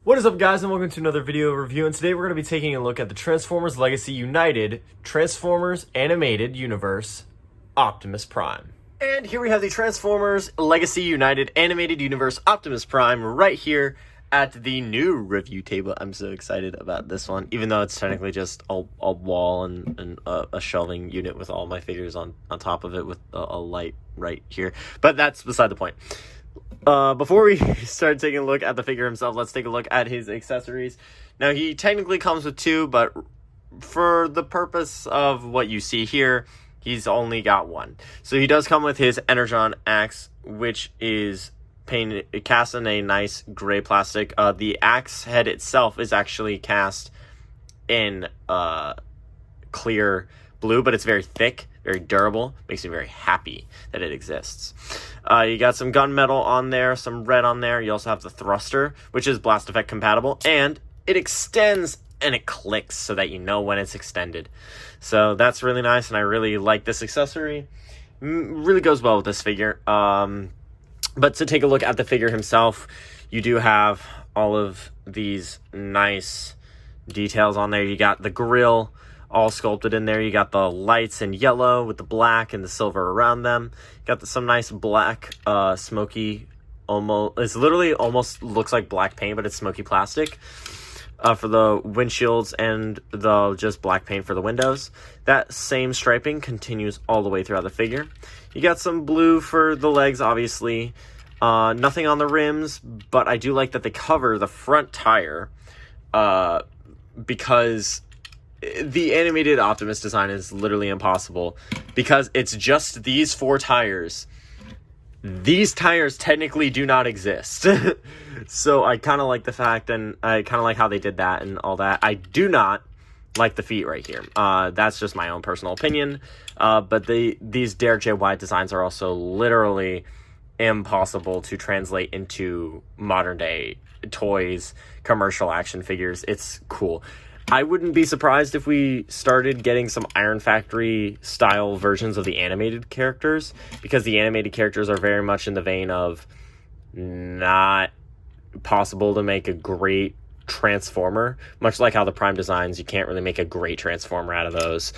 What is up, guys, and welcome to another video review, and today we're going to be taking a look at the Transformers Legacy United Transformers Animated Universe Optimus Prime. And here we have the Transformers Legacy United Animated Universe Optimus Prime right here at the new review table. I'm so excited about this one, even though it's technically just a wall and a shelving unit with all my figures on top of it with a light right here. But that's beside the point. Before we start taking a look at the figure himself, let's take a look at his accessories. Now, he technically comes with two, but for the purpose of what you see here, he's only got one. So he does come with his Energon axe, which is cast in a nice gray plastic. The axe head itself is actually cast in clear blue, but it's very thick, very durable. Makes me very happy that it exists. You got some gunmetal on there, some red on there. You also have the thruster, which is blast effect compatible, and it extends and it clicks so that you know when it's extended. So that's really nice, and I really like this accessory. Really goes well with this figure. But to take a look at the figure himself, you do have all of these nice details on there. You got the grill all sculpted in there. You got the lights in yellow with the black and the silver around them. You got some nice black, smoky, it's literally almost looks like black paint, but it's smoky plastic for the windshields and the just black paint for the windows. That same striping continues all the way throughout the figure. You got some blue for the legs, obviously. Nothing on the rims, but I do like that they cover the front tire because the animated Optimus design is literally impossible because it's just these four tires. These tires technically do not exist. So I kind of like the fact, and I kind of like how they did that and all that. I do not like the feet right here. That's just my own personal opinion. But these Dare J White designs are also literally impossible to translate into modern day toys, commercial action figures. It's cool. I wouldn't be surprised if we started getting some Iron Factory style versions of the animated characters, because the animated characters are very much in the vein of not possible to make a great Transformer, much like how the Prime designs, you can't really make a great Transformer out of those.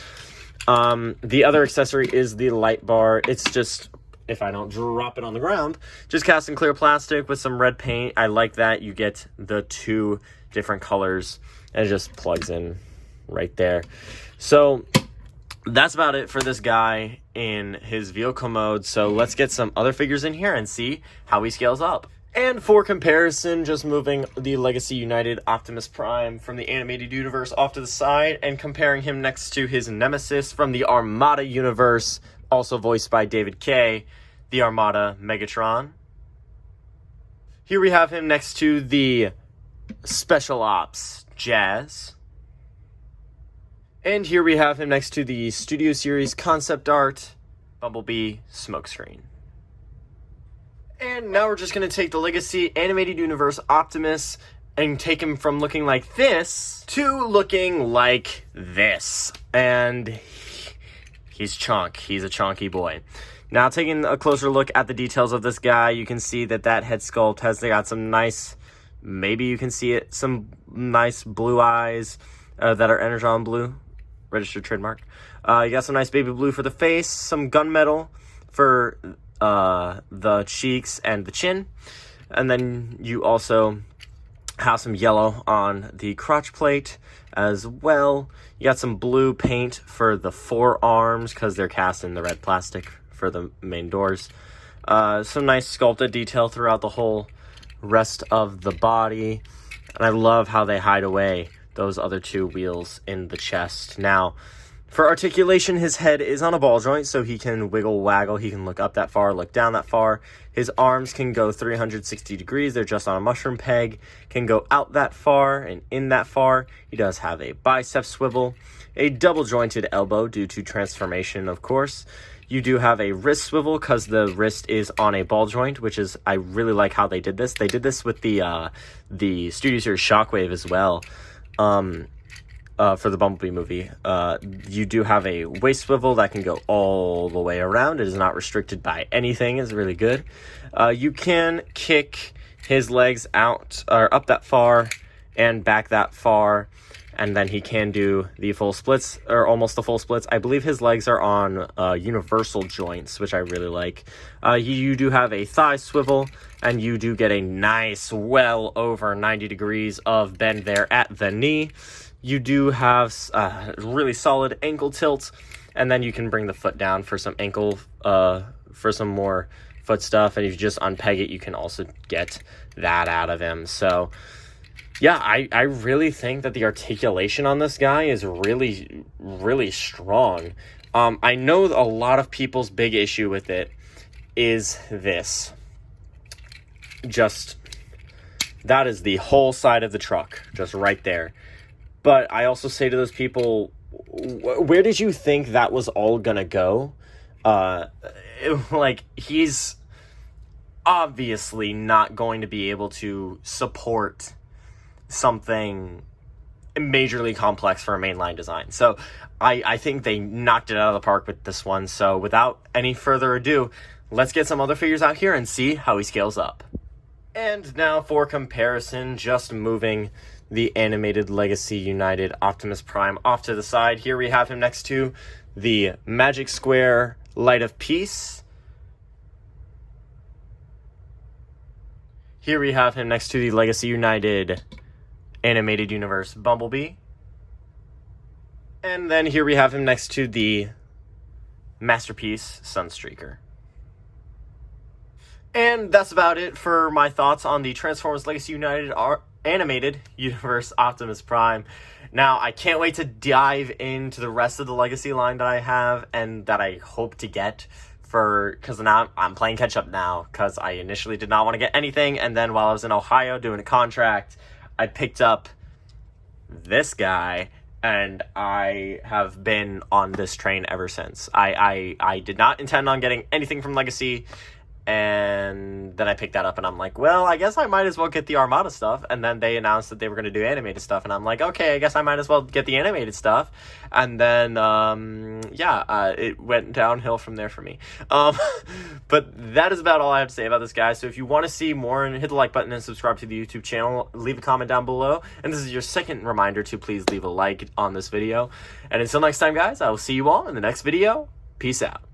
The other accessory is the light bar. It's just, if I don't drop it on the ground, just cast in clear plastic with some red paint. I like that you get the two different colors, and it just plugs in right there. So that's about it for this guy in his vehicle mode. So let's get some other figures in here and see how he scales up. And for comparison, just moving the Legacy United Optimus Prime from the animated universe off to the side and comparing him next to his nemesis from the Armada universe, also voiced by David Kaye, the Armada Megatron. Here we have him next to the Special Ops Jazz. And here we have him next to the Studio Series Concept Art Bumblebee Smokescreen. And now we're just going to take the Legacy Animated Universe Optimus and take him from looking like this to looking like this. And he's chunk. He's a chunky boy. Now, taking a closer look at the details of this guy, you can see that head sculpt has got some nice, maybe you can see it, some nice blue eyes that are Energon blue, registered trademark. You got some nice baby blue for the face, some gunmetal for the cheeks and the chin, and then you also have some yellow on the crotch plate as well. You got some blue paint for the forearms because they're cast in the red plastic for the main doors. Some nice sculpted detail throughout the whole rest of the body, and I love how they hide away those other two wheels in the chest. Now, for articulation, his head is on a ball joint, so he can wiggle, waggle. He can look up that far, look down that far. His arms can go 360 degrees. They're just on a mushroom peg. Can go out that far and in that far. He does have a bicep swivel, a double-jointed elbow due to transformation, of course. You do have a wrist swivel because the wrist is on a ball joint, which is, I really like how they did this. They did this with the Studio Series Shockwave as well. For the Bumblebee movie. You do have a waist swivel that can go all the way around. It is not restricted by anything. It's really good. You can kick his legs out or up that far and back that far, and then he can do the full splits, or almost the full splits. I believe his legs are on universal joints, which I really like. You do have a thigh swivel, and you do get a nice, well over 90 degrees of bend there at the knee. You do have really solid ankle tilt, and then you can bring the foot down for some ankle, for some more foot stuff, and if you just unpeg it, you can also get that out of him. So yeah, I really think that the articulation on this guy is really, really strong. I know a lot of people's big issue with it is this. Just, that is the whole side of the truck, just right there. But I also say to those people, where did you think that was all gonna go? Like, he's obviously not going to be able to support something majorly complex for a mainline design. So I think they knocked it out of the park with this one. So without any further ado, let's get some other figures out here and see how he scales up. And now for comparison, just moving the animated Legacy United Optimus Prime off to the side. Here we have him next to the Magic Square Light of Peace. Here we have him next to the Legacy United Animated Universe Bumblebee. And then here we have him next to the Masterpiece Sunstreaker. And that's about it for my thoughts on the Transformers Legacy United Animated Universe Optimus Prime. Now, I can't wait to dive into the rest of the Legacy line that I have and that I hope to get, because now I'm playing catch up now, because I initially did not want to get anything, and then while I was in Ohio doing a contract, I picked up this guy, and I have been on this train ever since. I did not intend on getting anything from Legacy, and then I picked that up, and I'm like, well, I guess I might as well get the Armada stuff. And then they announced that they were going to do animated stuff, and I'm like, okay, I guess I might as well get the animated stuff. And then, it went downhill from there for me. But that is about all I have to say about this guy. So if you want to see more, hit the like button and subscribe to the YouTube channel. Leave a comment down below. And this is your second reminder to please leave a like on this video. And until next time, guys, I will see you all in the next video. Peace out.